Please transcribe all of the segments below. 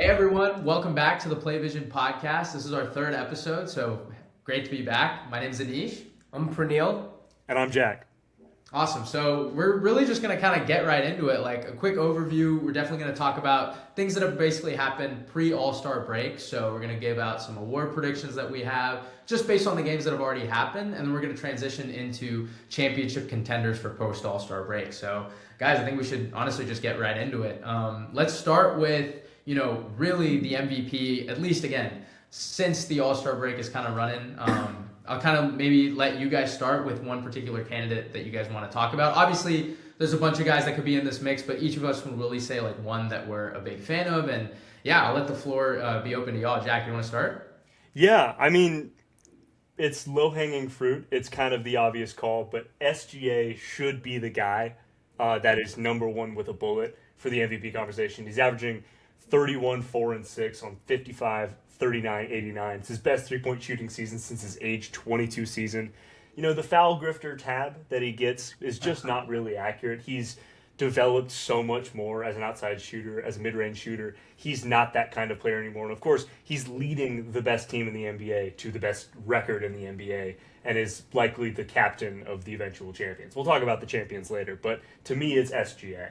Hey everyone, welcome back to the PlayVision podcast. This is our third episode, so great to be back. My name is Anish. I'm Praneel. And I'm Jack. Awesome. So we're really just going to kind of get right into it. Like a quick overview. We're definitely going to talk about things that have basically happened pre-All-Star break. So we're going to give out some award predictions that we have just based on the games that have already happened. And then we're going to transition into championship contenders for post-All-Star break. So guys, I think we should honestly just get right into it. Let's start with, really the MVP, at least again, since the All-Star break is kind of running. I'll kind of maybe let you guys start with one particular candidate that you guys want to talk about. Obviously, there's a bunch of guys that could be in this mix, but each of us will really say like one that we're a big fan of. And yeah, I'll let the floor be open to y'all. Jack, you want to start? Yeah, I mean, it's low-hanging fruit. It's kind of the obvious call, but SGA should be the guy that is number one with a bullet for the MVP conversation. He's averaging 31, 4, and 6 on 55, 39, 89. It's his best three-point shooting season since his age 22 season. The foul grifter tab that he gets is just not really accurate. He's developed so much more as an outside shooter, as a mid-range shooter. He's not that kind of player anymore. And of course, he's leading the best team in the NBA to the best record in the NBA and is likely the captain of the eventual champions. We'll talk about the champions later, but to me, it's SGA.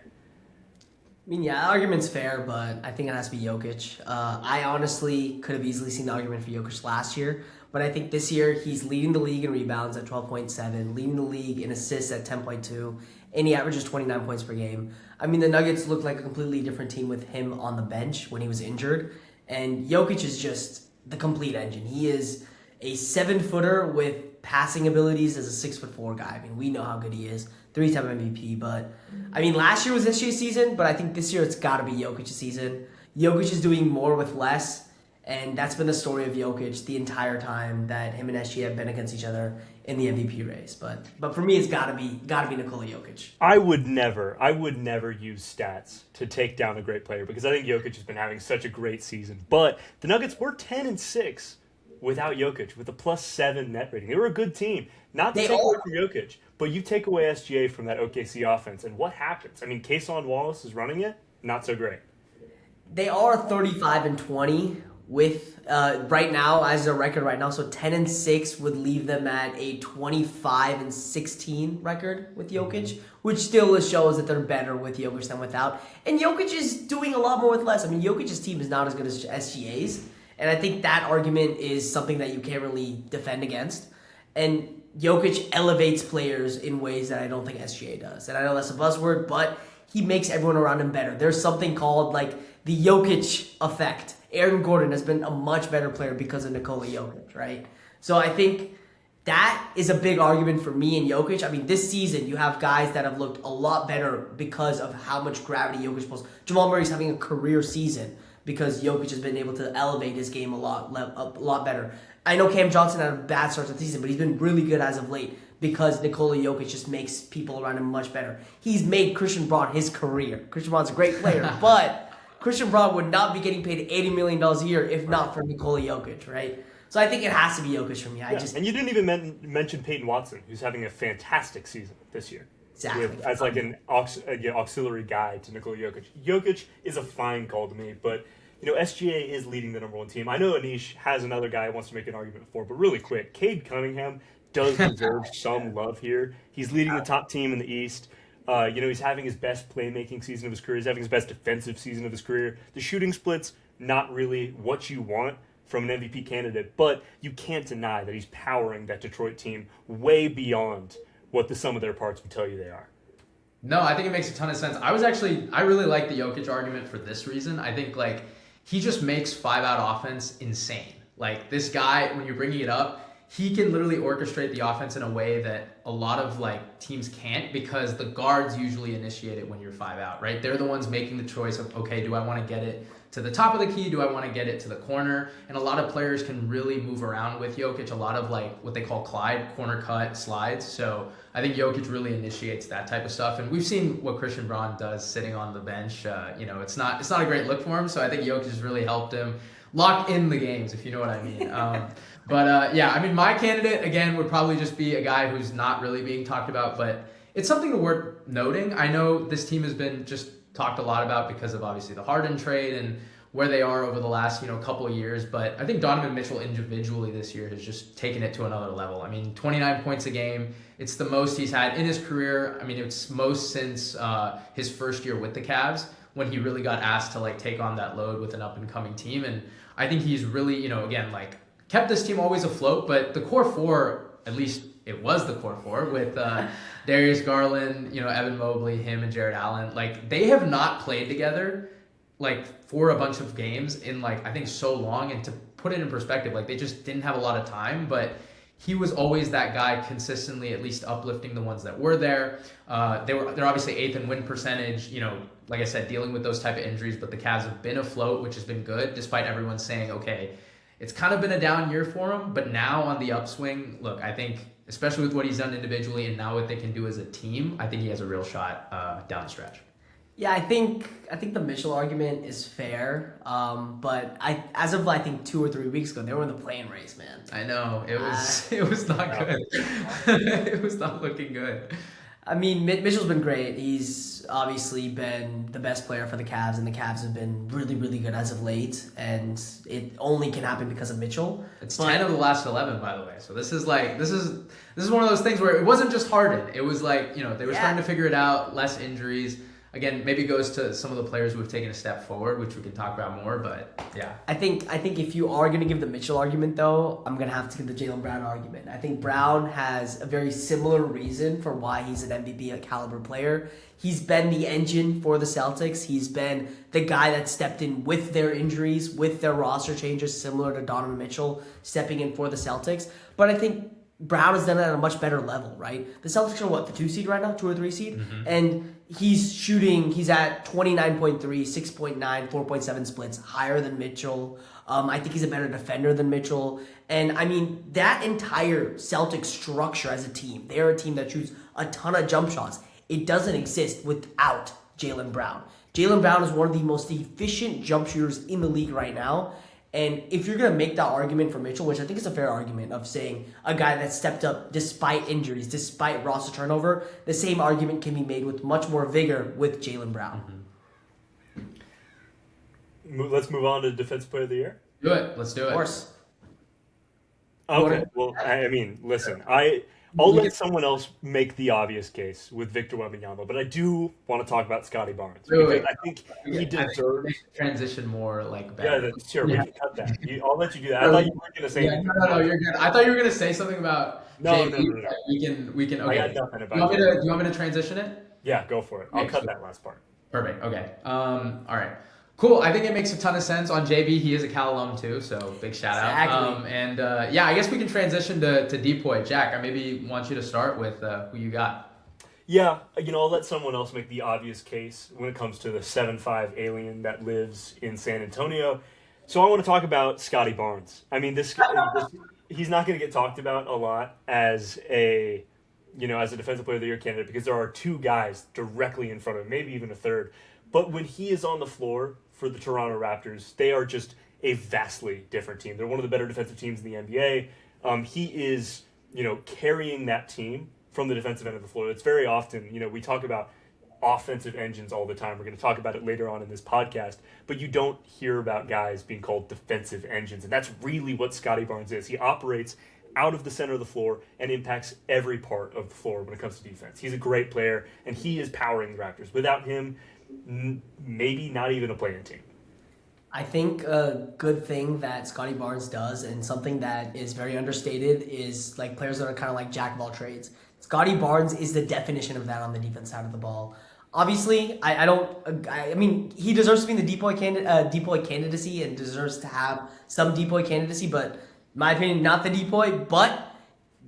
I mean, yeah, the argument's fair, but I think it has to be Jokic. I honestly could have easily seen the argument for Jokic last year, but I think this year he's leading the league in rebounds at 12.7, leading the league in assists at 10.2, and he averages 29 points per game. I mean, the Nuggets looked like a completely different team with him on the bench when he was injured, and Jokic is just the complete engine. He is a 7-footer with passing abilities as a 6'4" guy. I mean, we know how good he is. 3-time MVP, but I mean, last year was SGA's season, but I think this year it's got to be Jokic's season. Jokic is doing more with less, and that's been the story of Jokic the entire time that him and SGA have been against each other in the MVP race. But for me, it's got to be Nikola Jokic. I would never use stats to take down a great player because I think Jokic has been having such a great season. But the Nuggets were 10-6 without Jokic, with a +7 net rating. They were a good team. Not to take away from Jokic, but you take away SGA from that OKC offense, and what happens? I mean, Kason Wallace is running it. Not so great. They are 35-20 with right now as a record right now. So 10-6 would leave them at a 25-16 record with Jokic, which still shows that they're better with Jokic than without. And Jokic is doing a lot more with less. I mean, Jokic's team is not as good as SGA's, and I think that argument is something that you can't really defend against. And Jokic elevates players in ways that I don't think SGA does. And I know that's a buzzword, but he makes everyone around him better. There's something called like the Jokic effect. Aaron Gordon has been a much better player because of Nikola Jokic, right? So I think that is a big argument for me and Jokic. I mean, this season you have guys that have looked a lot better because of how much gravity Jokic pulls. Jamal Murray's having a career season because Jokic has been able to elevate his game a lot better. I know Cam Johnson had a bad start to the season, but he's been really good as of late because Nikola Jokic just makes people around him much better. He's made Christian Braun his career. Christian Braun's a great player, but Christian Braun would not be getting paid $80 million a year if not for Nikola Jokic, right? So I think it has to be Jokic for me. And you didn't even mention Peyton Watson, who's having a fantastic season this year. Exactly. As like an auxiliary guy to Nikola Jokic. Jokic is a fine call to me, but SGA is leading the number one team. I know Anish has another guy he wants to make an argument for, but really quick, Cade Cunningham does deserve some love here. He's leading the top team in the East. He's having his best playmaking season of his career. He's having his best defensive season of his career. The shooting split's not really what you want from an MVP candidate, but you can't deny that he's powering that Detroit team way beyond what the sum of their parts would tell you they are. No, I think it makes a ton of sense. I really like the Jokic argument for this reason. I think he just makes 5-out offense insane. Like this guy, when you're bringing it up, he can literally orchestrate the offense in a way that a lot of teams can't because the guards usually initiate it when you're 5-out, right? They're the ones making the choice of, okay, do I want to get it to the top of the key? Do I want to get it to the corner? And a lot of players can really move around with Jokic, a lot of what they call Clyde, corner cut slides. So I think Jokic really initiates that type of stuff. And we've seen what Christian Braun does sitting on the bench. It's not a great look for him. So I think Jokic has really helped him lock in the games, if you know what I mean. My candidate, again, would probably just be a guy who's not really being talked about, but it's something worth noting. I know this team has been just talked a lot about because of obviously the Harden trade and where they are over the last, couple of years. But I think Donovan Mitchell individually this year has just taken it to another level. I mean, 29 points a game. It's the most he's had in his career. I mean, it's most since his first year with the Cavs, when he really got asked to like take on that load with an up and coming team. And I think he's really, again, like kept this team always afloat. But the core four, at least it was the core four with Darius Garland, Evan Mobley, him and Jared Allen. Like they have not played together like for a bunch of games in like I think so long. And to put it in perspective, like they just didn't have a lot of time, but he was always that guy consistently at least uplifting the ones that were there. They're obviously 8th in win percentage, like I said, dealing with those type of injuries, but the Cavs have been afloat, which has been good despite everyone saying, okay, it's kind of been a down year for him, but now on the upswing, look, I think especially with what he's done individually and now what they can do as a team, I think he has a real shot down the stretch. Yeah, I think the Mitchell argument is fair, but as of I think 2 or 3 weeks ago, they were in the play-in race, man. I know it was not good. It was not looking good. I mean, Mitchell's been great. He's obviously been the best player for the Cavs, and the Cavs have been really, really good as of late. And it only can happen because of Mitchell. It's 10 of the last 11, by the way. So this is one of those things where it wasn't just Harden. It was like they were starting to figure it out. Less injuries. Again, maybe goes to some of the players who have taken a step forward, which we can talk about more. But yeah, I think if you are going to give the Mitchell argument, though, I'm going to have to give the Jaylen Brown argument. I think Brown has a very similar reason for why he's an MVP caliber player. He's been the engine for the Celtics. He's been the guy that stepped in with their injuries, with their roster changes, similar to Donovan Mitchell stepping in for the Celtics. But I think Brown has done it at a much better level, right? The Celtics are what, the 2 seed right now, 2 or 3 seed? Mm-hmm. And he's at 29.3, 6.9, 4.7 splits, higher than Mitchell. I think he's a better defender than Mitchell. And I mean, that entire Celtics structure as a team, they're a team that shoots a ton of jump shots. It doesn't exist without Jaylen Brown. Jaylen Brown is one of the most efficient jump shooters in the league right now. And if you're going to make that argument for Mitchell, which I think is a fair argument of saying a guy that stepped up despite injuries, despite roster turnover, the same argument can be made with much more vigor with Jaylen Brown. Let's move on to Defensive Player of the Year. Do it. Let's do it. Of course. Okay. Well, I mean, listen, I'll let someone else make the obvious case with Victor Wembanyama, but I do want to talk about Scotty Barnes because I think he deserves transition more like better. Yeah, sure. We can cut that. I'll let you do that. I thought you were going to say. No, you're good. I thought you were going to say something about. No. We can. Okay. I got nothing about. Do you want me to transition it? Yeah, go for it. I'll cut that last part. Perfect. Okay. All right. Cool. I think it makes a ton of sense. On JB, he is a Cal alum too, so big shout out. I guess we can transition to DPOY. Jack, I maybe want you to start with who you got. Yeah, I'll let someone else make the obvious case when it comes to the 7'5" alien that lives in San Antonio. So I want to talk about Scotty Barnes. I mean, he's not going to get talked about a lot as a Defensive Player of the Year candidate because there are 2 guys directly in front of him, maybe even a third. But when he is on the floor for the Toronto Raptors, they are just a vastly different team. They're one of the better defensive teams in the NBA. He is, carrying that team from the defensive end of the floor. It's very often, we talk about offensive engines all the time. We're going to talk about it later on in this podcast, but you don't hear about guys being called defensive engines. And that's really what Scotty Barnes is. He operates out of the center of the floor and impacts every part of the floor when it comes to defense. He's a great player, and he is powering the Raptors. Without him, maybe not even a play-in team. I think a good thing that Scotty Barnes does, and something that is very understated, is like players that are kind of like jack of all trades. Scotty Barnes is the definition of that on the defense side of the ball. Obviously, I mean, he deserves to be in the DPOY candidacy and deserves to have some DPOY candidacy, but in my opinion, not the DPOY. But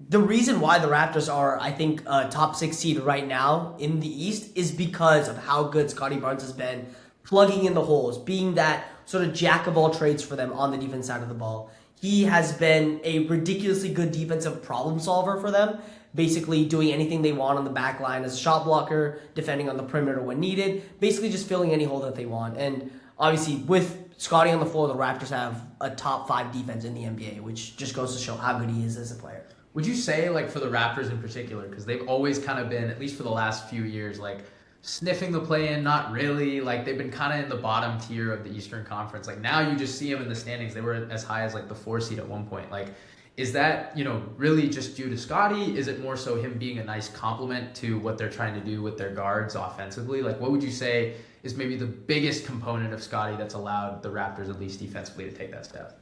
the reason why the Raptors are, I think, a top 6 seed right now in the East is because of how good Scotty Barnes has been plugging in the holes, being that sort of jack of all trades for them on the defense side of the ball. He has been a ridiculously good defensive problem solver for them, basically doing anything they want on the back line as a shot blocker, defending on the perimeter when needed, basically just filling any hole that they want. And obviously, with Scotty on the floor, the Raptors have a top 5 defense in the NBA, which just goes to show how good he is as a player. Would you say, like, for the Raptors in particular, because they've always kind of been, at least for the last few years, like, sniffing the play-in, not really. Like they've been kind of in the bottom tier of the Eastern Conference. Like now you just see them in the standings. They were as high as like the 4 seed at one point. Like, is that, really just due to Scotty? Is it more so him being a nice complement to what they're trying to do with their guards offensively? Like, what would you say is maybe the biggest component of Scotty that's allowed the Raptors, at least defensively, to take that step?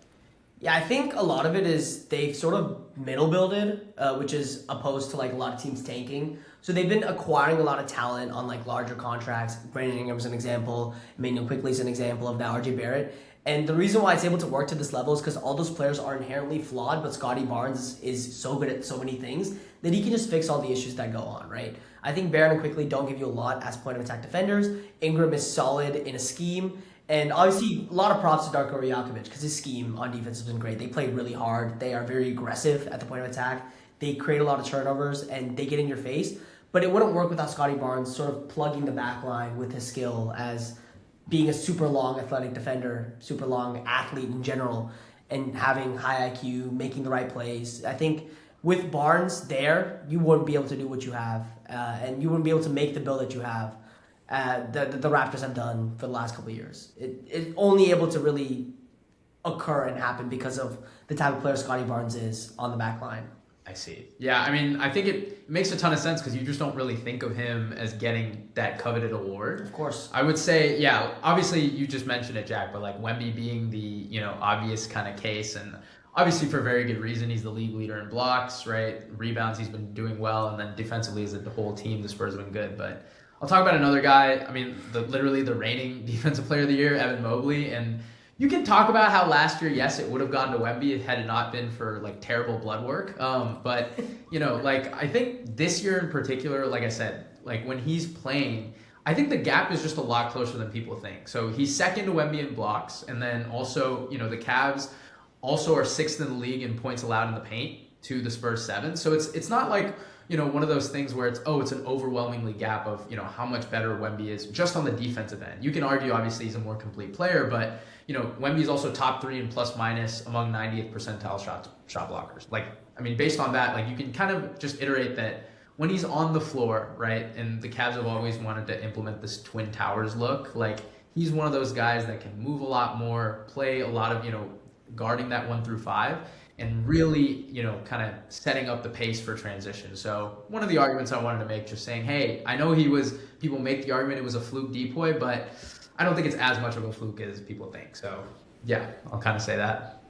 Yeah, I think a lot of it is they've sort of middle builded, which is opposed to like a lot of teams tanking. So they've been acquiring a lot of talent on like larger contracts. Brandon Ingram's an example. Emmanuel Quickley's an example of now RJ Barrett. And the reason why it's able to work to this level is because all those players are inherently flawed, but Scotty Barnes is so good at so many things that he can just fix all the issues that go on, right? I think Barrett and Quickley don't give you a lot as point of attack defenders. Ingram is solid in a scheme. And obviously, a lot of props to Darko Rajakovic because his scheme on defense has been great. They play really hard. They are very aggressive at the point of attack. They create a lot of turnovers, and they get in your face. But it wouldn't work without Scotty Barnes sort of plugging the back line with his skill as being a super long athletic defender, super long athlete in general, and having high IQ, making the right plays. I think with Barnes there, you wouldn't be able to do what you have, and you wouldn't be able to make the build that you have. The Raptors have done for the last couple of years. It's only able to really occur and happen because of the type of player Scotty Barnes is on the back line. I see. Yeah, I mean, I think it makes a ton of sense because you just don't really think of him as getting that coveted award. Of course. I would say, yeah, obviously you just mentioned it, Jack, but like Wemby being the, obvious kind of case, and obviously for very good reason. He's the league leader in blocks, right? Rebounds, he's been doing well, and then defensively as a whole team, the Spurs have been good. But I'll talk about another guy. I mean, literally the reigning defensive player of the year, Evan Mobley, and you can talk about how last year, yes, it would have gone to Wemby had it not been for like terrible blood work. But I think this year in particular, like I said, like when he's playing, I think the gap is just a lot closer than people think. So he's second to Wemby in blocks, and then also, the Cavs also are sixth in the league in points allowed in the paint to the Spurs 7. So it's not like, one of those things where it's an overwhelmingly gap of, how much better Wemby is just on the defensive end. You can argue, obviously, he's a more complete player, but, Wemby's also top 3 in plus minus among 90th percentile shot blockers. Like, I mean, based on that, like, you can kind of just iterate that when he's on the floor, right, and the Cavs have always wanted to implement this Twin Towers look, like, he's one of those guys that can move a lot more, play a lot of, guarding that 1 through 5, and really, kind of setting up the pace for transition. So one of the arguments I wanted to make, just saying, hey, I know people make the argument it was a fluke DPOY, but I don't think it's as much of a fluke as people think. So yeah, I'll kind of say that.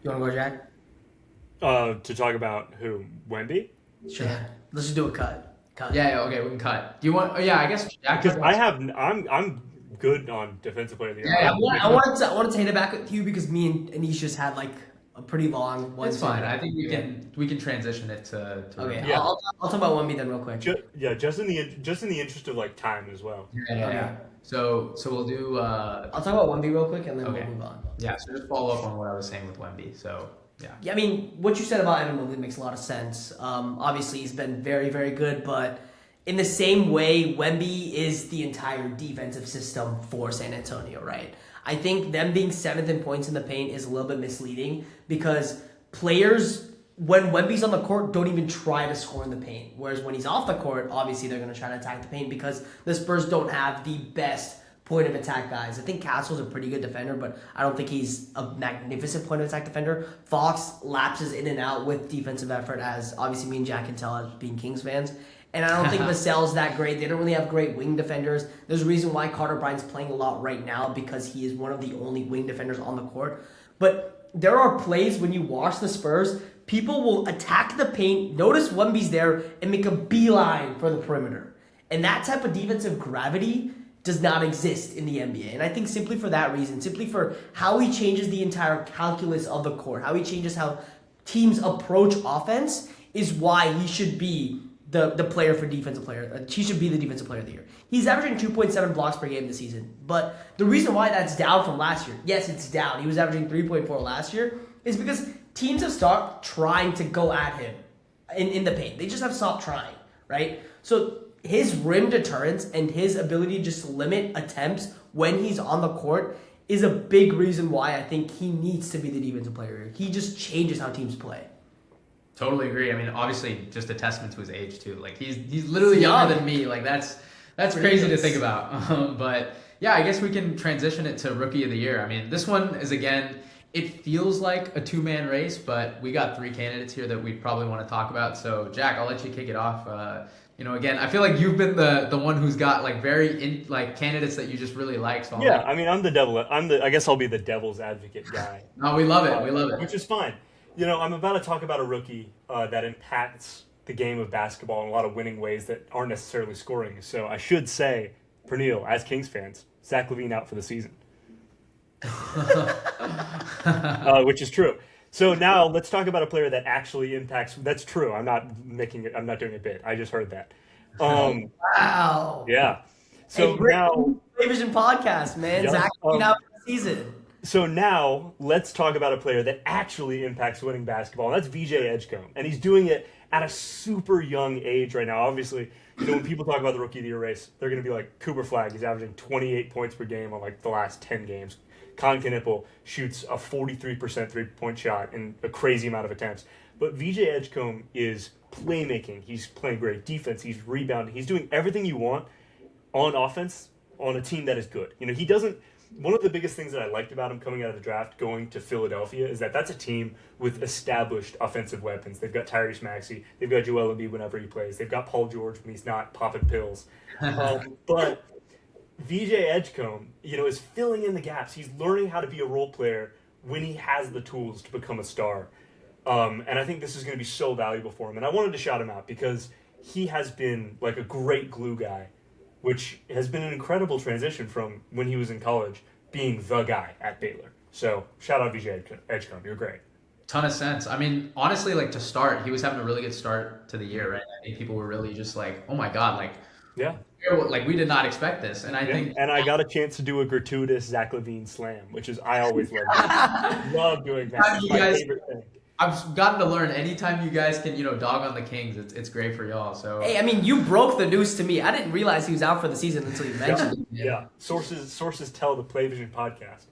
You want to go, Jack? To talk about who? Wemby? Sure. Let's just do a cut. Yeah, okay, we can cut. Do you want? Oh, yeah, I guess Jack. Because I'm good on defensive player of the year. Yeah, I wanted to hit it back with you because me and Anish just had like a pretty long one. It's fine. I think we can transition it to okay. Yeah. I'll talk about Wemby then real quick. Just in the interest of like time as well. Yeah. Okay. So we'll do. I'll talk about Wemby real quick and then we'll move on. Yeah. So just follow up on what I was saying with Wemby. So yeah. Yeah. I mean, what you said about Evan Mobley makes a lot of sense. Obviously, he's been very, very good, but in the same way, Wemby is the entire defensive system for San Antonio, right? I think them being 7th in points in the paint is a little bit misleading because players, when Wemby's on the court, don't even try to score in the paint. Whereas when he's off the court, obviously they're going to try to attack the paint because the Spurs don't have the best point of attack guys. I think Castle's a pretty good defender, but I don't think he's a magnificent point of attack defender. Fox lapses in and out with defensive effort, as obviously me and Jack can tell as being Kings fans. And I don't think Vassell's that great. They don't really have great wing defenders. There's a reason why Carter Bryant's playing a lot right now because he is one of the only wing defenders on the court. But there are plays when you watch the Spurs, people will attack the paint, notice Wemby's there, and make a beeline for the perimeter. And that type of defensive gravity does not exist in the NBA. And I think simply for that reason, simply for how he changes the entire calculus of the court, how he changes how teams approach offense, is why he should be the player for defensive player. He should be the defensive player of the year. He's averaging 2.7 blocks per game this season. But the reason why that's down from last year, yes, it's down. He was averaging 3.4 last year, is because teams have stopped trying to go at him in the paint. They just have stopped trying, right? So his rim deterrence and his ability to just limit attempts when he's on the court is a big reason why I think he needs to be the defensive player. He just changes how teams play. Totally agree. I mean, obviously, just a testament to his age too. Like he's literally younger than me. Like that's crazy to think about. But yeah, I guess we can transition it to Rookie of the Year. I mean, this one is again, it feels like a two-man race, but we got 3 candidates here that we probably want to talk about. So Jack, I'll let you kick it off. Again, I feel like you've been the one who's got like candidates that you just really like. So I mean, I'm the devil. I guess I'll be the devil's advocate guy. No, we love it. We love it. Which is fine. I'm about to talk about a rookie that impacts the game of basketball in a lot of winning ways that aren't necessarily scoring. So I should say, Pernille, as Kings fans, Zach LaVine out for the season. Which is true. So now let's talk about a player that actually impacts. That's true. I'm not doing a bit. I just heard that. Wow. Yeah. So now PlayVision podcast, man. Yeah, Zach out for the season. So now let's talk about a player that actually impacts winning basketball, and that's VJ Edgecombe. And he's doing it at a super young age right now. Obviously, when people talk about the Rookie of the Year race, they're going to be like, Cooper Flagg, he's averaging 28 points per game on like the last 10 games. Con Knippel shoots a 43% three-point shot in a crazy amount of attempts. But VJ Edgecombe is playmaking. He's playing great defense. He's rebounding. He's doing everything you want on offense on a team that is good. He doesn't. One of the biggest things that I liked about him coming out of the draft, going to Philadelphia, is that that's a team with established offensive weapons. They've got Tyrese Maxey. They've got Joel Embiid whenever he plays. They've got Paul George when he's not popping pills. But VJ Edgecombe, is filling in the gaps. He's learning how to be a role player when he has the tools to become a star. And I think this is going to be so valuable for him. And I wanted to shout him out because he has been like a great glue guy, which has been an incredible transition from when he was in college being the guy at Baylor. So shout out VJ Edgecombe. You're great. Ton of sense. I mean, honestly, like to start, he was having a really good start to the year, right? I think people were really just like, oh my God, like, yeah, like we did not expect this. And I think, and I got a chance to do a gratuitous Zach LaVine slam, which is, I always love doing that. It's my favorite thing. I've gotten to learn anytime you guys can, dog on the Kings, it's great for y'all. So hey, I mean, you broke the news to me. I didn't realize he was out for the season until you mentioned it. Yeah. Sources tell the PlayVision podcast.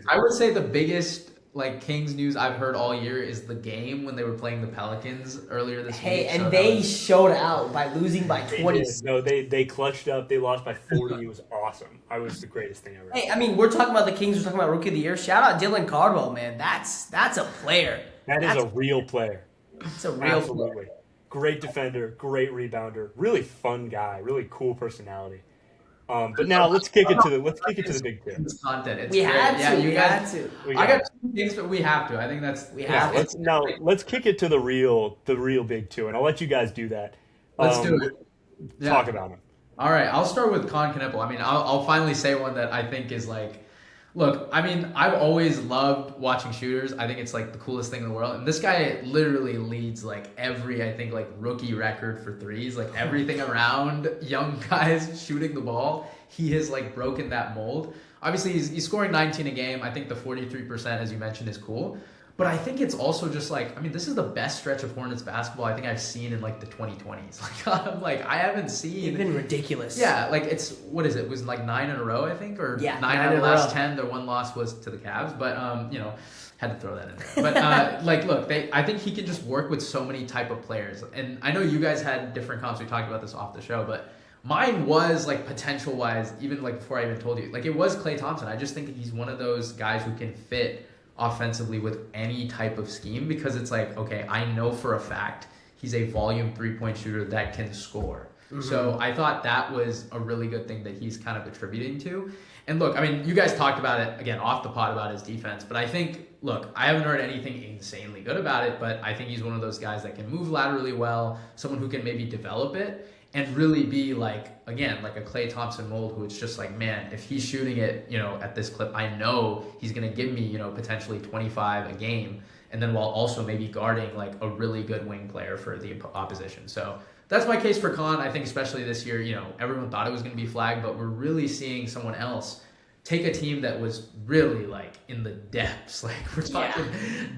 I would say the biggest Kings news I've heard all year is the game when they were playing the Pelicans earlier this week. Hey, and they showed out by losing by 20. No, they clutched up. They lost by 40. It was awesome. I was the greatest thing ever. Hey, I mean, we're talking about the Kings. We're talking about Rookie of the Year. Shout out Dylan Cardwell, man. That's a player. That's a real player. It's a real Absolutely. player. Great defender, great rebounder, really fun guy, really cool personality. But now let's kick it to the big two. Content. It's we had great. to. Yeah, had to. I got 2 things, but we have to. I think that's Let's kick it to the real big two, and I'll let you guys do that. Let's do it. Talk about them. All right, I'll start with Con Knippel. I mean, I'll finally say one that I think is like, look, I mean, I've always loved watching shooters. I think it's like the coolest thing in the world. And this guy literally leads every, I think, rookie record for threes. Everything around young guys shooting the ball, he has broken that mold. Obviously, he's scoring 19 a game. I think the 43%, as you mentioned, is cool. But I think it's also just this is the best stretch of Hornets basketball I think I've seen in the 2020s. I'm I haven't seen. It's been ridiculous. Yeah, it's, what is it? It was 9 in a row, I think, or yeah, 9 out of the last 10. Their one loss was to the Cavs, but had to throw that in there. But look, I think he can just work with so many type of players. And I know you guys had different comps. We talked about this off the show, but mine was potential wise, even before I even told you, it was Klay Thompson. I just think he's one of those guys who can fit offensively with any type of scheme, because it's okay, I know for a fact he's a volume 3-point shooter that can score. Mm-hmm. So I thought that was a really good thing that he's kind of attributing to. And look, I mean, you guys talked about it again off the pod about his defense, but I think, look, I haven't heard anything insanely good about it, but I think he's one of those guys that can move laterally well, someone who can maybe develop it and really be again, a Klay Thompson mold, who it's just man, if he's shooting it, at this clip, I know he's going to give me, potentially 25 a game. And then while also maybe guarding a really good wing player for the opposition. So that's my case for Con. I think especially this year, everyone thought it was going to be Flagg, but we're really seeing someone else take a team that was really in the depths, we're talking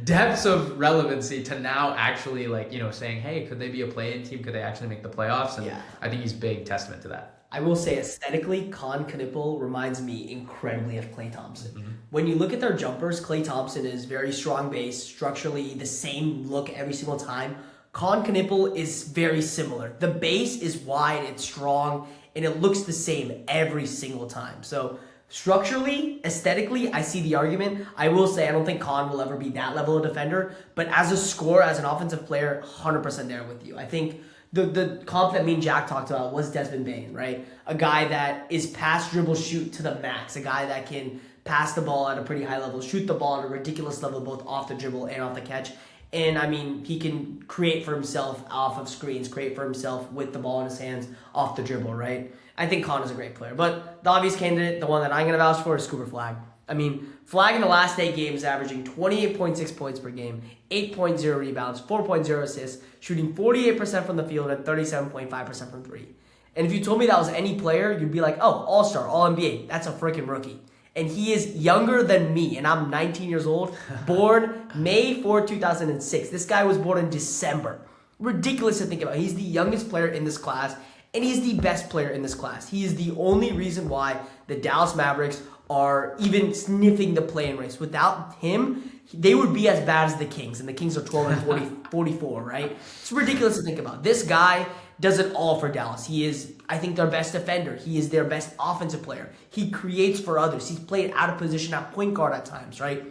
depths of relevancy, to now actually saying, hey, could they be a play-in team? Could they actually make the playoffs? And I think he's big testament to that. I will say aesthetically, Con Knipple reminds me incredibly of Klay Thompson. When you look at their jumpers, Klay Thompson is very strong base, structurally the same look every single time. Con Knipple is very similar. The base is wide, it's strong, and it looks the same every single time. So structurally, aesthetically, I see the argument. I will say I don't think Con will ever be that level of defender, but as a scorer, as an offensive player, 100% there with you. I think the comp that me and Jack talked about was Desmond Bane, right? A guy that is pass, dribble, shoot to the max. A guy that can pass the ball at a pretty high level, shoot the ball at a ridiculous level, both off the dribble and off the catch. And, I mean, he can create for himself off of screens, create for himself with the ball in his hands off the dribble, right? I think Con is a great player. But the obvious candidate, the one that I'm going to vouch for, is Cooper Flag. I mean, Flag in the last 8 games averaging 28.6 points per game, 8.0 rebounds, 4.0 assists, shooting 48% from the field and 37.5% from 3. And if you told me that was any player, you'd be like, oh, All-Star, All-NBA. That's a freaking rookie. And he is younger than me, and I'm 19 years old, born May 4, 2006. This guy was born in December. Ridiculous to think about. He's the youngest player in this class, and he's the best player in this class. He is the only reason why the Dallas Mavericks are even sniffing the play-in race. Without him, they would be as bad as the Kings, and the Kings are 12 and 44, right? It's ridiculous to think about. This guy does it all for Dallas. He is, I think, their best defender. He is their best offensive player. He creates for others. He's played out of position at point guard at times, right?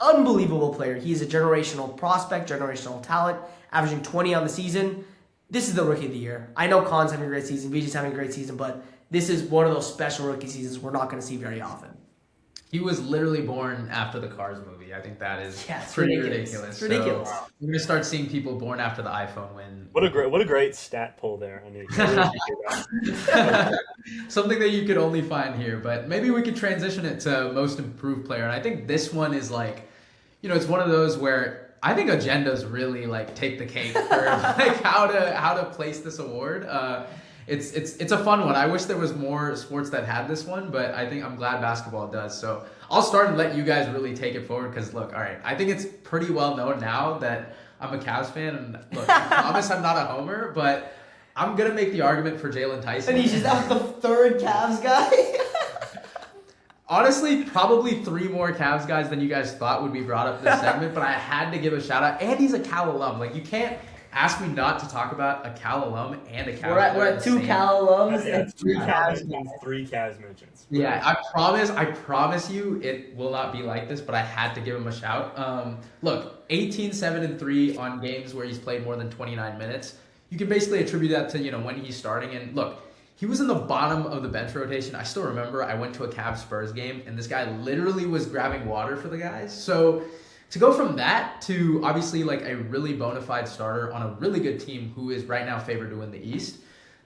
Unbelievable player. He is a generational prospect, generational talent, averaging 20 on the season. This is the rookie of the year. I know Con's having a great season, VJ's having a great season, but this is one of those special rookie seasons we're not going to see very often. He was literally born after the Cars movie. I think that is it's pretty ridiculous. ridiculous. It's ridiculous. So we're gonna start seeing people born after the iPhone win. What a great stat pull there. I really appreciate that. Something that you could only find here, but maybe we could transition it to most improved player. And I think this one is like, it's one of those where I think agendas really like take the cake for like how to place this award. It's a fun one. I wish there was more sports that had this one, but I think I'm glad basketball does. So I'll start and let you guys really take it forward because look, all right, I think it's pretty well known now that I'm a Cavs fan, and look, I promise I'm not a homer, but I'm gonna make the argument for Jalen Tyson. And he's just out the third Cavs guy. Honestly, probably 3 more Cavs guys than you guys thought would be brought up this segment, but I had to give a shout out. And he's a Cal alum. Like, you can't ask me not to talk about a Cal alum and a Cal. We're at 2 Cal alums and 3 3 Cavs Cavs. 3 Cavs mentions. Yeah, I promise you it will not be like this, but I had to give him a shout. Look, 18, 7, and 3 on games where he's played more than 29 minutes. You can basically attribute that to, when he's starting. And look, he was in the bottom of the bench rotation. I still remember I went to a Cavs Spurs game, and this guy literally was grabbing water for the guys. So to go from that to obviously like a really bona fide starter on a really good team who is right now favored to win the East,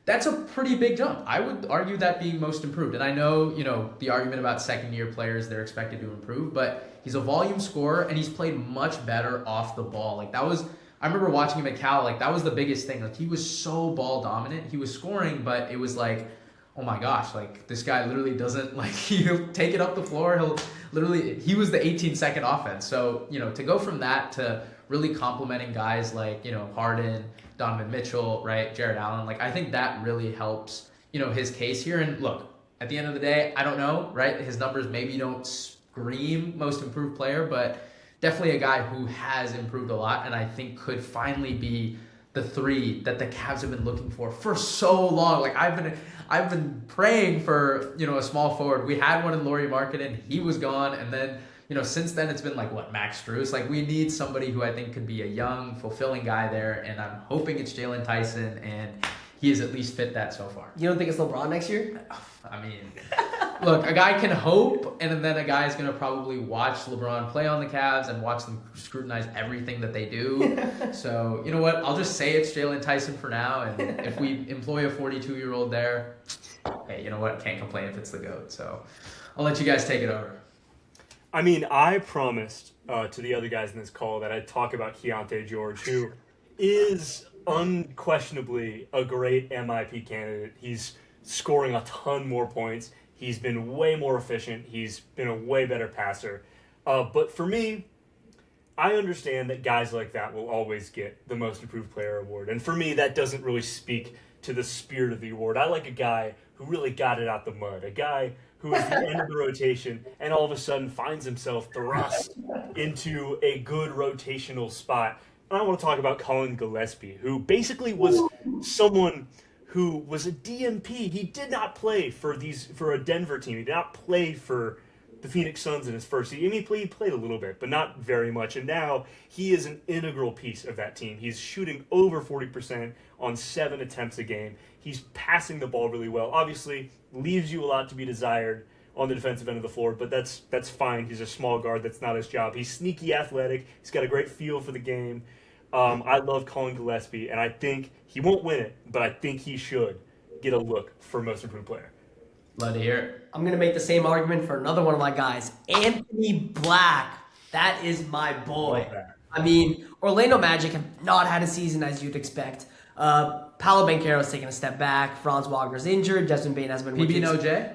that's a pretty big jump. I would argue that being most improved. And I know, the argument about second-year players, they're expected to improve, but he's a volume scorer, and he's played much better off the ball. Like, I remember watching him at Cal, like, that was the biggest thing. Like, he was so ball dominant. He was scoring, but it was like, oh my gosh, like, this guy literally doesn't, like, he'll take it up the floor. He was the 18-second offense. So, to go from that to really complimenting guys like, Harden, Donovan Mitchell, right, Jared Allen, like, I think that really helps, his case here. And look, at the end of the day, I don't know, right? His numbers maybe don't scream most improved player, but definitely a guy who has improved a lot and I think could finally be the 3 that the Cavs have been looking for so long. Like, I've been praying for, a small forward. We had one in Lauri Markkanen. He was gone. And then, since then it's been like, Max Strus? Like, we need somebody who I think could be a young, fulfilling guy there. And I'm hoping it's Jalen Tyson, and he has at least fit that so far. You don't think it's LeBron next year? I mean, look, a guy can hope, and then a guy is going to probably watch LeBron play on the Cavs and watch them scrutinize everything that they do. So, you know what? I'll just say it's Jalen Tyson for now, and if we employ a 42-year-old there, hey, you know what? Can't complain if it's the GOAT. So I'll let you guys take it over. I mean, I promised to the other guys in this call that I'd talk about Keontae George, who is unquestionably a great MIP candidate. He's scoring a ton more points. He's been way more efficient. He's been a way better passer. But for me, I understand that guys like that will always get the most improved player award. And for me, that doesn't really speak to the spirit of the award. I like a guy who really got it out the mud, a guy who is the end of the rotation and all of a sudden finds himself thrust into a good rotational spot. And I want to talk about Colin Gillespie, who basically was someone who was a DMP. He did not play for a Denver team. He did not play for the Phoenix Suns in his first season. He played a little bit, but not very much. And now he is an integral piece of that team. He's shooting over 40% on 7 attempts a game. He's passing the ball really well. Obviously, leaves you a lot to be desired on the defensive end of the floor, but that's fine. He's a small guard. That's not his job. He's sneaky athletic. He's got a great feel for the game. I love Colin Gillespie, and I think he won't win it, but I think he should get a look for most improved player. Love to hear it. I'm going to make the same argument for another one of my guys, Anthony Black. That is my boy. I mean, Orlando Magic have not had a season as you'd expect. Paolo Banchero's taking a step back. Franz Wagner's injured. Justin Bain has been PB no J?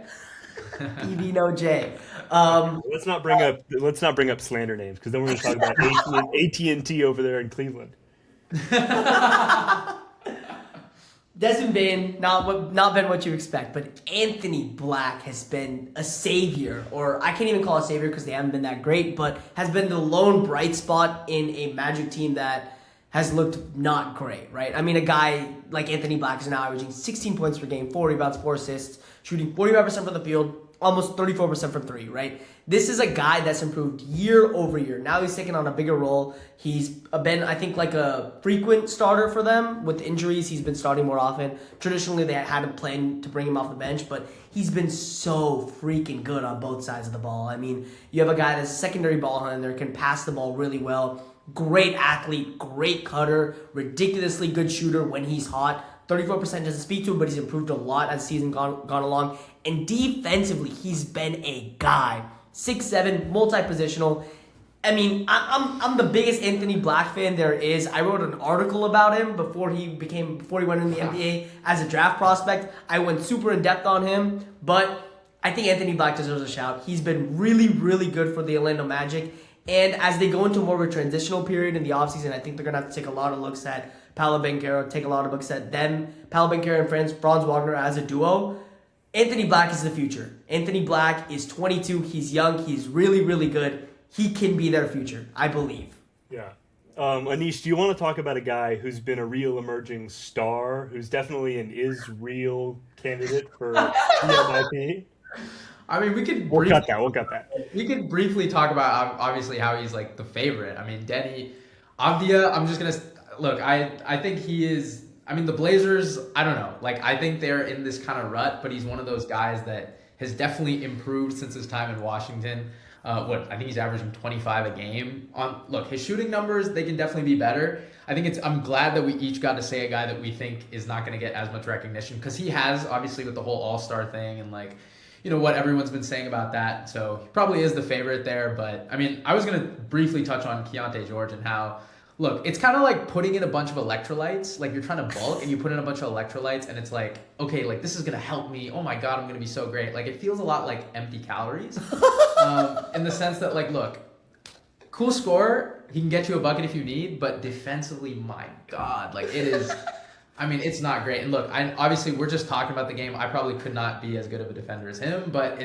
PB no J. Let's not bring up slander names, because then we're going to talk about AT&T over there in Cleveland. Desmond Bain, not been what you expect, but Anthony Black has been a savior, or I can't even call it a savior because they haven't been that great, but has been the lone bright spot in a Magic team that has looked not great, right? I mean, a guy like Anthony Black is now averaging 16 points per game, 4 rebounds, 4 assists, shooting 45% from the field, almost 34% from 3, right? This is a guy that's improved year over year. Now he's taking on a bigger role. He's been, I think, like a frequent starter for them. With injuries, he's been starting more often. Traditionally, they had a plan to bring him off the bench, but he's been so freaking good on both sides of the ball. I mean, you have a guy that's a secondary ball handler, can pass the ball really well, great athlete, great cutter, ridiculously good shooter when he's hot. 34% doesn't speak to him, but he's improved a lot as the season gone along. And defensively, he's been a guy. 6'7", multi-positional. I mean, I'm the biggest Anthony Black fan there is. I wrote an article about him before he went in the NBA as a draft prospect. I went super in depth on him, but I think Anthony Black deserves a shout. He's been really, really good for the Orlando Magic. And as they go into more of a transitional period in the offseason, I think they're going to have to take a lot of looks at Paolo Banchero, take a lot of looks at them, Paolo Banchero and Franz Wagner as a duo. Anthony Black is the future. Anthony Black is 22. He's young. He's really, really good. He can be their future, I believe. Yeah. Anish, do you want to talk about a guy who's been a real emerging star, who's definitely an is-real candidate for DMIP? I mean, We'll cut that. We could briefly talk about, obviously, how he's like the favorite. I mean, Denny Avdia, I'm just going to... Look, I think he is... I mean, the Blazers, I don't know. Like, I think they're in this kind of rut, but he's one of those guys that has definitely improved since his time in Washington. I think he's averaging 25 a game. Look, his shooting numbers, they can definitely be better. I'm glad that we each got to say a guy that we think is not going to get as much recognition, because he has, obviously, with the whole All-Star thing and, like, you know, what everyone's been saying about that. So he probably is the favorite there. But, I mean, I was going to briefly touch on Keontae George and how, look, it's kind of like putting in a bunch of electrolytes. Like, you're trying to bulk and you put in a bunch of electrolytes and it's like, okay, like, this is going to help me. Oh my God, I'm going to be so great. Like, it feels a lot like empty calories in the sense that, like, look, cool scorer. He can get you a bucket if you need, but defensively, my God, like, it is, I mean, it's not great. And look, obviously we're just talking about the game. I probably could not be as good of a defender as him, but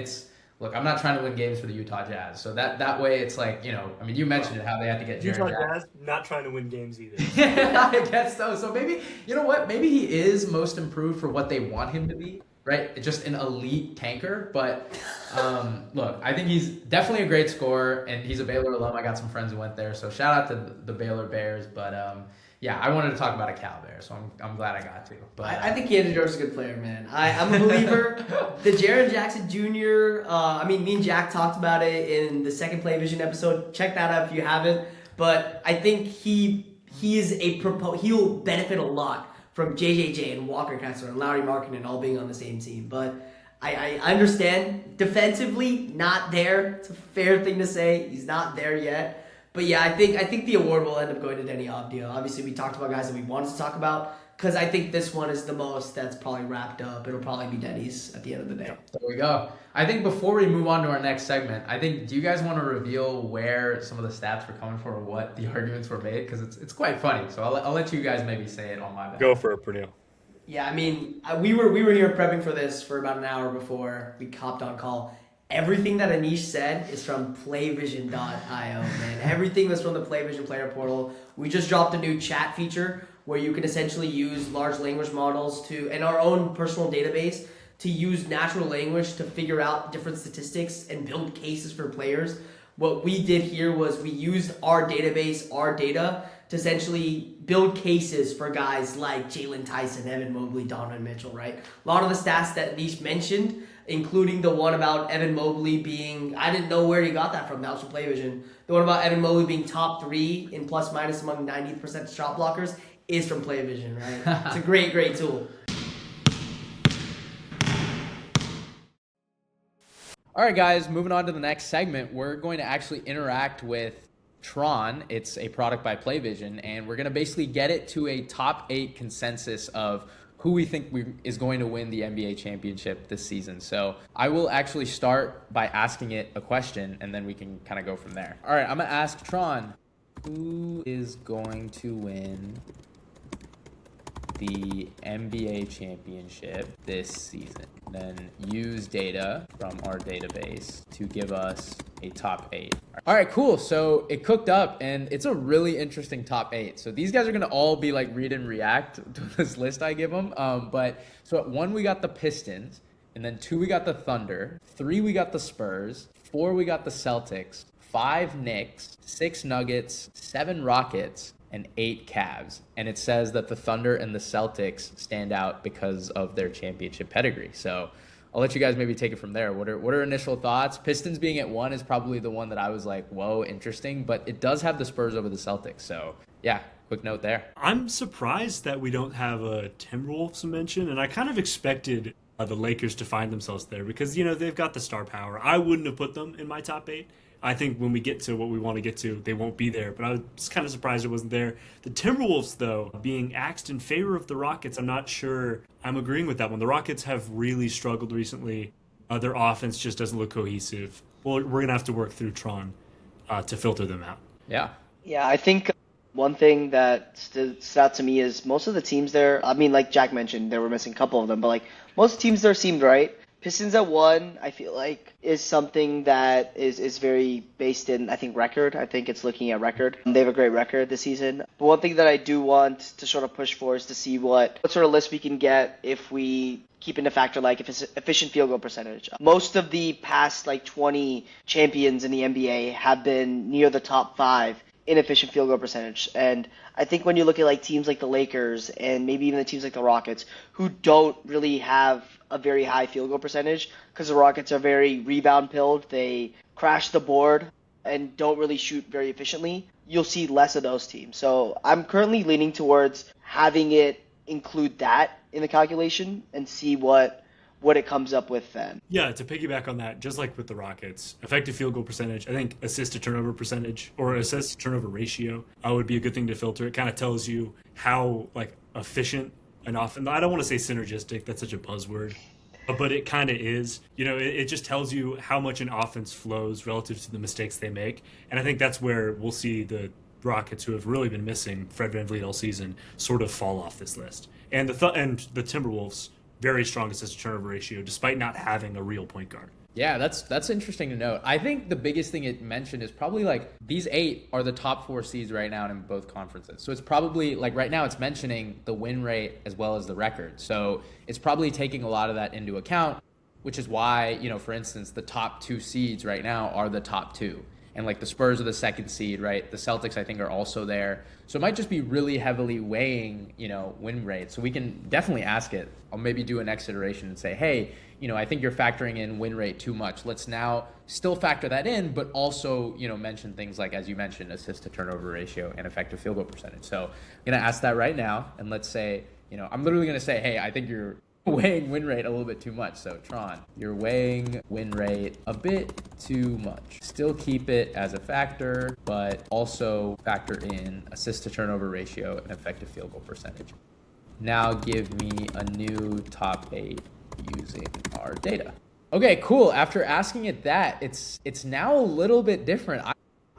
look, I'm not trying to win games for the Utah Jazz. So that way it's like, you know, I mean, you mentioned it, how they had to get Utah Jazz, not trying to win games either. Yeah, I guess so. So maybe, you know what? Maybe he is most improved for what they want him to be, right? Just an elite tanker. But look, I think he's definitely a great scorer, and he's a Baylor alum. I got some friends who went there. So shout out to the Baylor Bears. But yeah, I wanted to talk about a Cal Bear, so I'm glad I got to. But I think Keontae George is a good player, man. I'm a believer. The Jaren Jackson Jr., me and Jack talked about it in the second PlayVision episode. Check that out if you haven't. But I think he is he'll benefit a lot from JJJ and Walker Kessler and Lauri Markkanen all being on the same team. But I understand defensively, not there. It's a fair thing to say. He's not there yet. But yeah, I think the award will end up going to Denny Avdia. Obviously, we talked about guys that we wanted to talk about, because I think this one is the most that's probably wrapped up. It'll probably be Denny's at the end of the day. There we go. I think before we move on to our next segment, do you guys want to reveal where some of the stats were coming from or what the arguments were made? Because it's quite funny. So I'll let you guys maybe say it on my behalf. Go for it, Pernille. Yeah, I mean, we were here prepping for this for about an hour before we hopped on call. Everything that Anish said is from PlayVision.io, man. Everything was from the PlayVision player portal. We just dropped a new chat feature where you can essentially use large language models and our own personal database to use natural language to figure out different statistics and build cases for players. What we did here was we used our database, our data, to essentially build cases for guys like Jalen Tyson, Evan Mobley, Donovan Mitchell, right? A lot of the stats that Nish mentioned, including the one about Evan Mobley being, I didn't know where he got that from, that was from PlayVision. The one about Evan Mobley being top 3 in plus minus among 90% shot blockers is from PlayVision, right? It's a great, great tool. All right, guys, moving on to the next segment, we're going to actually interact with Tron. It's a product by PlayVision, and we're going to basically get it to a top 8 consensus of who we think is going to win the NBA championship this season. So I will actually start by asking it a question, and then we can kind of go from there. All right, I'm going to ask Tron, who is going to win the NBA championship this season? Then use data from our database to give us a top 8. All right, cool. So it cooked up, and it's a really interesting top 8. So these guys are gonna all be like read and react to this list I give them. But so at 1 we got the Pistons, and then 2 we got the Thunder, 3 we got the Spurs, 4 we got the Celtics, 5 Knicks, 6 Nuggets, 7 Rockets, and 8 Cavs. And it says that the Thunder and the Celtics stand out because of their championship pedigree. So I'll let you guys maybe take it from there. What are initial thoughts? Pistons being at 1 is probably the one that I was like, whoa, interesting. But it does have the Spurs over the Celtics. So yeah, quick note there. I'm surprised that we don't have a Timberwolves mention, and I kind of expected the Lakers to find themselves there because, you know, they've got the star power. I wouldn't have put them in my top 8. I think when we get to what we want to get to, they won't be there. But I was kind of surprised it wasn't there. The Timberwolves, though, being axed in favor of the Rockets, I'm not sure I'm agreeing with that one. The Rockets have really struggled recently. Their offense just doesn't look cohesive. Well, we're going to have to work through Tron to filter them out. Yeah. Yeah, I think one thing that stood out to me is most of the teams there, I mean, like Jack mentioned, they were missing a couple of them, but like most teams there seemed right. Pistons at 1, I feel like, is something that is very based in, I think, record. I think it's looking at record. They have a great record this season. But one thing that I do want to sort of push for is to see what sort of list we can get if we keep into factor like if it's efficient field goal percentage. Most of the past like 20 champions in the NBA have been near the top 5 in efficient field goal percentage. And I think when you look at like teams like the Lakers and maybe even the teams like the Rockets who don't really have a very high field goal percentage because the Rockets are very rebound pilled, they crash the board and don't really shoot very efficiently, you'll see less of those teams. So I'm currently leaning towards having it include that in the calculation and see what it comes up with then. Yeah, to piggyback on that, just like with the Rockets, effective field goal percentage, I think assist to turnover percentage or assist to turnover ratio would be a good thing to filter. It kind of tells you how like efficient and often, I don't want to say synergistic, that's such a buzzword, but it kind of is. You know, it just tells you how much an offense flows relative to the mistakes they make. And I think that's where we'll see the Rockets, who have really been missing Fred VanVleet all season, sort of fall off this list. And the Timberwolves, very strong assist to turnover ratio, despite not having a real point guard. Yeah, that's interesting to note. I think the biggest thing it mentioned is probably like these 8 are the top 4 seeds right now in both conferences. So it's probably like right now it's mentioning the win rate as well as the record. So it's probably taking a lot of that into account, which is why, you know, for instance, the top 2 seeds right now are the top 2. And like the Spurs are the 2nd seed, right? The Celtics, I think, are also there. So it might just be really heavily weighing, you know, win rate. So we can definitely ask it. I'll maybe do a next iteration and say, hey, you know, I think you're factoring in win rate too much. Let's now still factor that in, but also, you know, mention things like, as you mentioned, assist to turnover ratio and effective field goal percentage. So I'm going to ask that right now. And let's say, you know, I'm literally going to say, hey, I think you're weighing win rate a little bit too much. So Tron, you're weighing win rate a bit too much. Still keep it as a factor, but also factor in assist to turnover ratio and effective field goal percentage. Now give me a new top 8 using our data. Okay, cool. After asking it that, it's now a little bit different.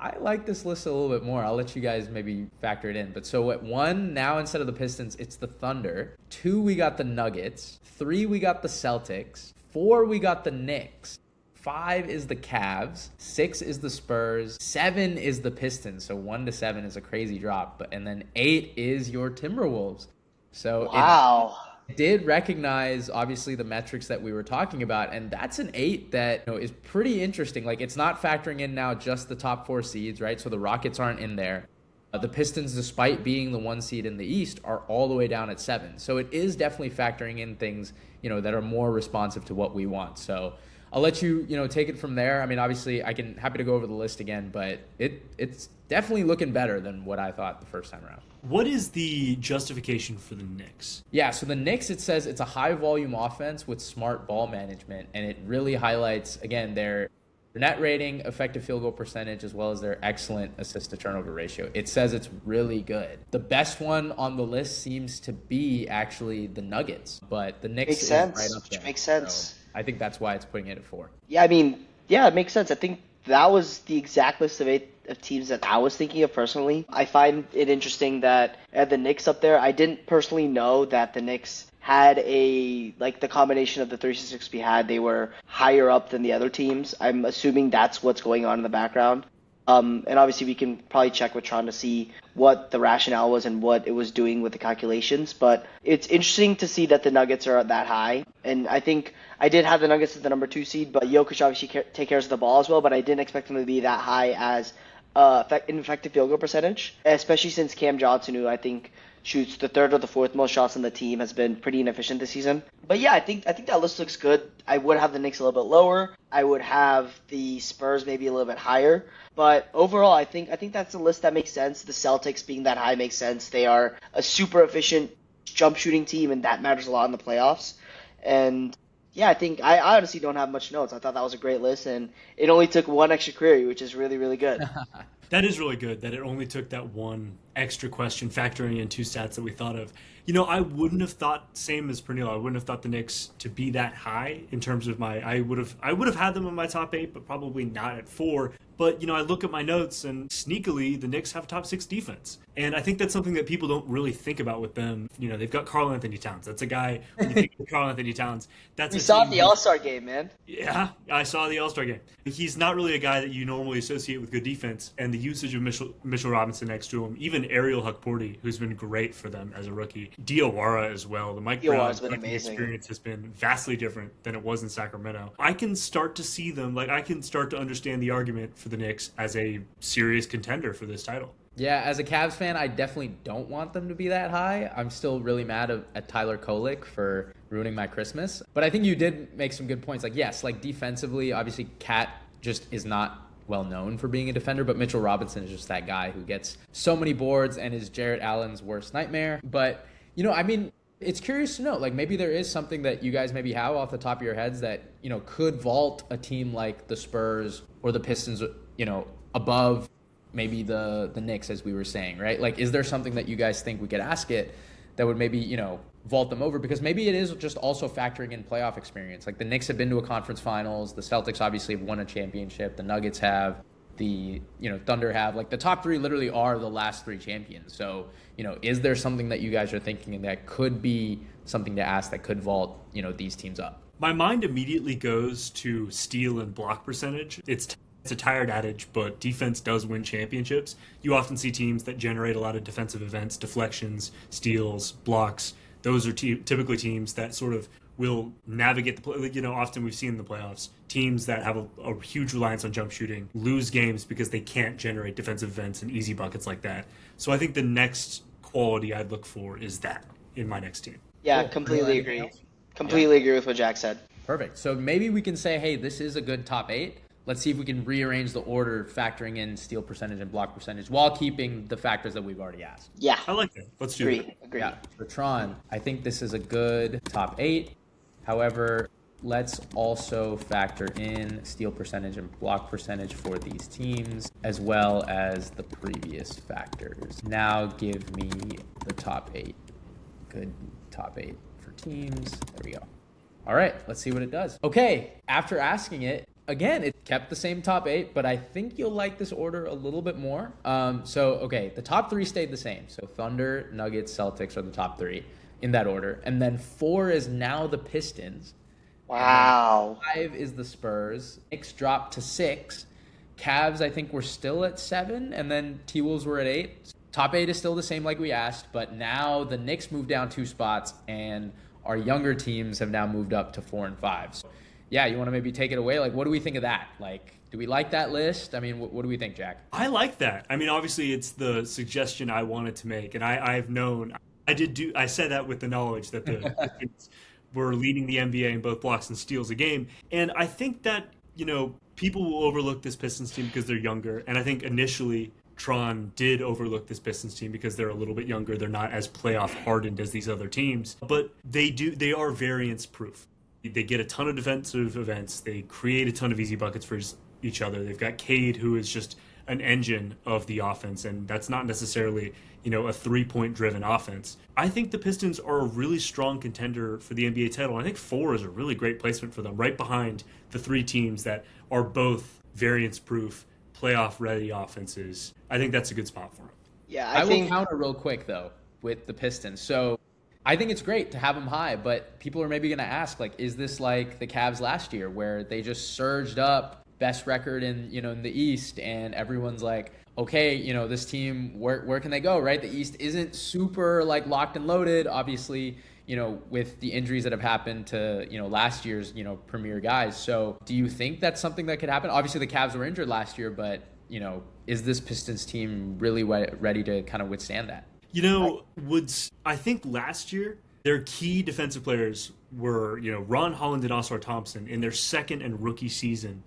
I like this list a little bit more. I'll let you guys maybe factor it in. But so at 1, now instead of the Pistons, it's the Thunder. 2, we got the Nuggets. 3, we got the Celtics. 4, we got the Knicks. 5 is the Cavs. 6 is the Spurs. 7 is the Pistons. So 1 to 7 is a crazy drop. And then 8 is your Timberwolves. So Wow. It did recognize, obviously, the metrics that we were talking about, and that's an 8 that is pretty interesting. Like, it's not factoring in now just the top 4 seeds, right? So the Rockets aren't in there. The Pistons, despite being the 1 seed in the East, are all the way down at 7. So it is definitely factoring in things, that are more responsive to what we want. So I'll let you, take it from there. I mean, obviously, happy to go over the list again, but it's definitely looking better than what I thought the first time around. What is the justification for the Knicks? Yeah, so the Knicks, it says it's a high-volume offense with smart ball management, and it really highlights, again, their net rating, effective field goal percentage, as well as their excellent assist-to-turnover ratio. It says it's really good. The best one on the list seems to be actually the Nuggets, but the Knicks is right up there. Makes sense. So I think that's why it's putting it at 4. Yeah, I mean, yeah, it makes sense. I think that was the exact list of 8 of teams that I was thinking of personally. I find it interesting that the Knicks up there, I didn't personally know that the Knicks had the combination of the 366 we had, they were higher up than the other teams. I'm assuming that's what's going on in the background. And obviously we can probably check with Tron to see what the rationale was and what it was doing with the calculations. But it's interesting to see that the Nuggets are that high. And I think I did have the Nuggets as the number 2 seed, but Jokic obviously take care of the ball as well. But I didn't expect them to be that high as effective field goal percentage, especially since Cam Johnson, who I think shoots the 3rd or the 4th most shots on the team, has been pretty inefficient this season. But yeah, I think that list looks good. I would have the Knicks a little bit lower. I would have the Spurs maybe a little bit higher. But overall, I think that's a list that makes sense. The Celtics being that high makes sense. They are a super efficient jump shooting team, and that matters a lot in the playoffs. And yeah, I think I honestly don't have much notes. I thought that was a great list, and it only took 1 extra query, which is really, really good. That is really good that it only took that 1 extra question, factoring in 2 stats that we thought of. I wouldn't have thought, same as Pernille, I wouldn't have thought the Knicks to be that high in terms of I would have had them in my top 8, but probably not at 4. But, I look at my notes, and sneakily, the Knicks have a top 6 defense. And I think that's something that people don't really think about with them. They've got Karl Anthony Towns. That's a guy, when you think of Karl Anthony Towns, We saw the All-Star game, man. Yeah, I saw the All-Star game. He's not really a guy that you normally associate with good defense, and the usage of Mitchell Robinson next to him, even Ariel Hukporti, who's been great for them as a rookie, Diawara as well. The Mike Brown experience has been vastly different than it was in Sacramento. I can start to see them, I can start to understand the argument for the Knicks as a serious contender for this title. Yeah, as a Cavs fan, I definitely don't want them to be that high. I'm still really mad at Tyler Kolek for ruining my Christmas. But I think you did make some good points. Yes, defensively, obviously Cat just is not well known for being a defender, but Mitchell Robinson is just that guy who gets so many boards and is Jarrett Allen's worst nightmare. But, it's curious to know, maybe there is something that you guys maybe have off the top of your heads that, could vault a team like the Spurs or the Pistons, above maybe the Knicks, as we were saying, right? Is there something that you guys think we could ask it that would maybe, vault them over? Because maybe it is just also factoring in playoff experience. The Knicks have been to a conference finals. The Celtics obviously have won a championship. The Nuggets have. The Thunder have. The top 3 literally are the last 3 champions. So, is there something that you guys are thinking that could be something to ask that could vault, these teams up? My mind immediately goes to steal and block percentage. It's a tired adage, but defense does win championships. You often see teams that generate a lot of defensive events, deflections, steals, blocks. Those are typically teams that sort of will navigate the play. Often we've seen in the playoffs, teams that have a huge reliance on jump shooting lose games because they can't generate defensive events and easy buckets like that. So I think the next quality I'd look for is that in my next team. Yeah, cool. Completely agree. Completely agree with what Jack said. Perfect. So maybe we can say, hey, this is a good top 8. Let's see if we can rearrange the order, factoring in steal percentage and block percentage while keeping the factors that we've already asked. Yeah. I like that. Let's do that. Agree. Yeah. For Tron, I think this is a good top 8. However, let's also factor in steal percentage and block percentage for these teams, as well as the previous factors. Now give me the top 8. Good top 8 for teams. There we go. All right, let's see what it does. Okay, after asking it, again, it kept the same top 8, but I think you'll like this order a little bit more. Okay, the top 3 stayed the same. So Thunder, Nuggets, Celtics are the top 3 in that order. And then 4 is now the Pistons. Wow. 5 is the Spurs. Knicks dropped to 6. Cavs, I think, were still at 7, and then T-Wolves were at 8. Top 8 is still the same like we asked, but now the Knicks moved down 2 spots, and our younger teams have now moved up to 4 and 5. So, yeah, you want to maybe take it away? Like, what do we think of that? Like, do we like that list? I mean, what do we think, Jack? I like that. I mean, obviously, it's the suggestion I wanted to make, and I've known I said that with the knowledge that the Pistons were leading the NBA in both blocks and steals a game, and I think that people will overlook this Pistons team because they're younger, and I think initially Tron did overlook this Pistons team because they're a little bit younger. They're not as playoff hardened as these other teams, but they are variance proof. They get a ton of defensive events. They create a ton of easy buckets for each other. They've got Cade, who is just an engine of the offense, and that's not necessarily, a 3-point driven offense. I think the Pistons are a really strong contender for the NBA title. I think 4 is a really great placement for them, right behind the 3 teams that are both variance proof, playoff ready offenses. I think that's a good spot for them. Yeah, I will counter real quick though with the Pistons. So I think it's great to have them high, but people are maybe going to ask, like, is this like the Cavs last year where they just surged up, best record in in the East, and everyone's like, okay, this team, where can they go, right? The East isn't super like locked and loaded, obviously, with the injuries that have happened to, last year's, premier guys. So do you think that's something that could happen? Obviously the Cavs were injured last year, but, is this Pistons team really ready to kind of withstand that? I think last year their key defensive players were, Ron Holland and Oscar Thompson in their second and rookie season.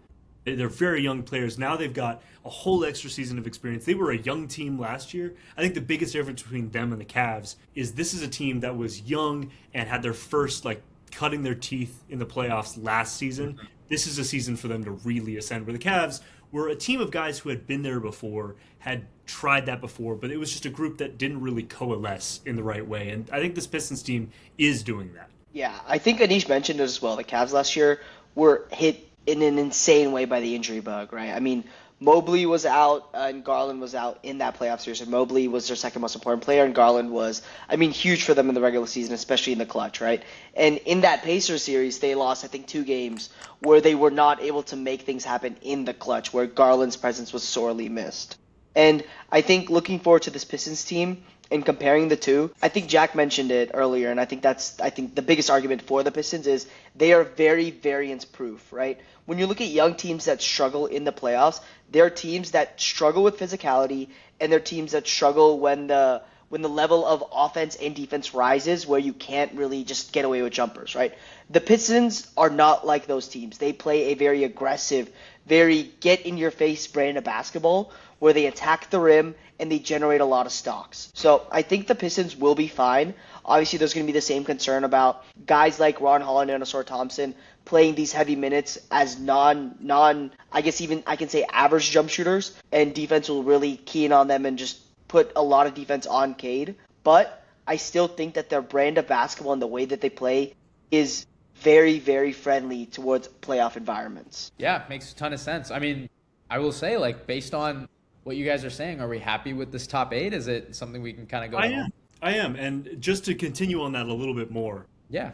They're very young players. Now they've got a whole extra season of experience. They were a young team last year. I think the biggest difference between them and the Cavs is this is a team that was young and had their first, cutting their teeth in the playoffs last season. Mm-hmm. This is a season for them to really ascend, where the Cavs were a team of guys who had been there before, had tried that before, but it was just a group that didn't really coalesce in the right way. And I think this Pistons team is doing that. Yeah, I think Anish mentioned it as well. The Cavs last year were hit in an insane way by the injury bug, right? I mean, Mobley was out and Garland was out in that playoff series. And Mobley was their second most important player, and Garland was, huge for them in the regular season, especially in the clutch, right? And in that Pacers series, they lost, I think, 2 games where they were not able to make things happen in the clutch, where Garland's presence was sorely missed. And I think looking forward to this Pistons team and comparing the two, I think Jack mentioned it earlier, and I think the biggest argument for the Pistons is they are very variance proof, right? When you look at young teams that struggle in the playoffs, they're teams that struggle with physicality, and they're teams that struggle when the level of offense and defense rises, where you can't really just get away with jumpers, right? The Pistons are not like those teams. They play a very aggressive, very get-in-your-face brand of basketball where they attack the rim and they generate a lot of stocks. So I think the Pistons will be fine. Obviously, there's going to be the same concern about guys like Ron Holland and Oscar Thompson playing these heavy minutes as I guess even I can say average jump shooters, and defense will really key in on them and just put a lot of defense on Cade. But I still think that their brand of basketball and the way that they play is very, very friendly towards playoff environments. Yeah, makes a ton of sense. I mean, I will say, based on what you guys are saying, are we happy with this top 8? Is it something we can kind of go on? I am. And just to continue on that a little bit more. Yeah.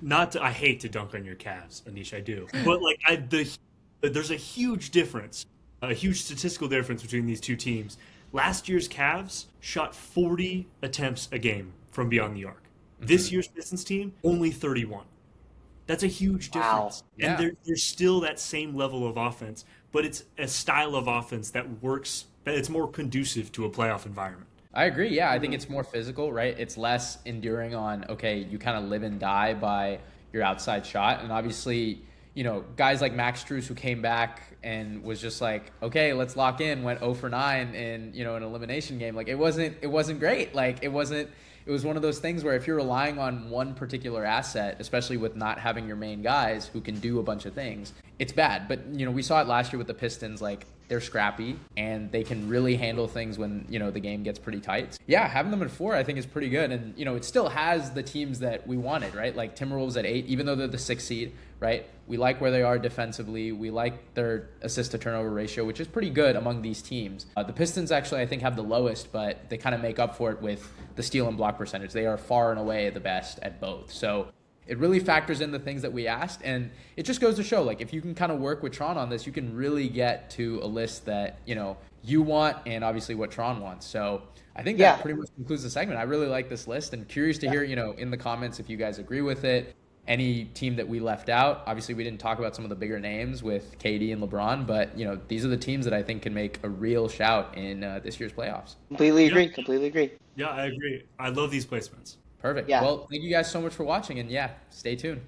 I hate to dunk on your Cavs, Anish, I do. But there's a huge difference, a huge statistical difference between these two teams. Last year's Cavs shot 40 attempts a game from beyond the arc. Mm-hmm. This year's Pistons team, only 31. That's a huge difference. Wow. And there's still that same level of offense, but it's a style of offense that works, that it's more conducive to a playoff environment. I agree. Yeah, I think it's more physical, right? It's less enduring on, okay, you kind of live and die by your outside shot. And obviously, guys like Max Strus, who came back and was just like, okay, let's lock in, went 0 for 9 in, an elimination game. It wasn't great. It was one of those things where if you're relying on one particular asset, especially with not having your main guys who can do a bunch of things, it's bad. But, we saw it last year with the Pistons. they're scrappy, and they can really handle things when, the game gets pretty tight. Yeah, having them at 4, I think is pretty good. And, it still has the teams that we wanted, right? Like Timberwolves at 8, even though they're the 6th seed, right? We like where they are defensively. We like their assist to turnover ratio, which is pretty good among these teams. The Pistons actually, I think, have the lowest, but they kind of make up for it with the steal and block percentage. They are far and away the best at both. So it really factors in the things that we asked, and it just goes to show, like, if you can kind of work with Tron on this, you can really get to a list that, you want, and obviously what Tron wants. So I think that pretty much concludes the segment. I really like this list, and curious to hear, in the comments if you guys agree with it. Any team that we left out. Obviously, we didn't talk about some of the bigger names with KD and LeBron, but, these are the teams that I think can make a real shout in this year's playoffs. Completely agree. Yeah, I agree. I love these placements. Perfect. Yeah. Well, thank you guys so much for watching, and stay tuned.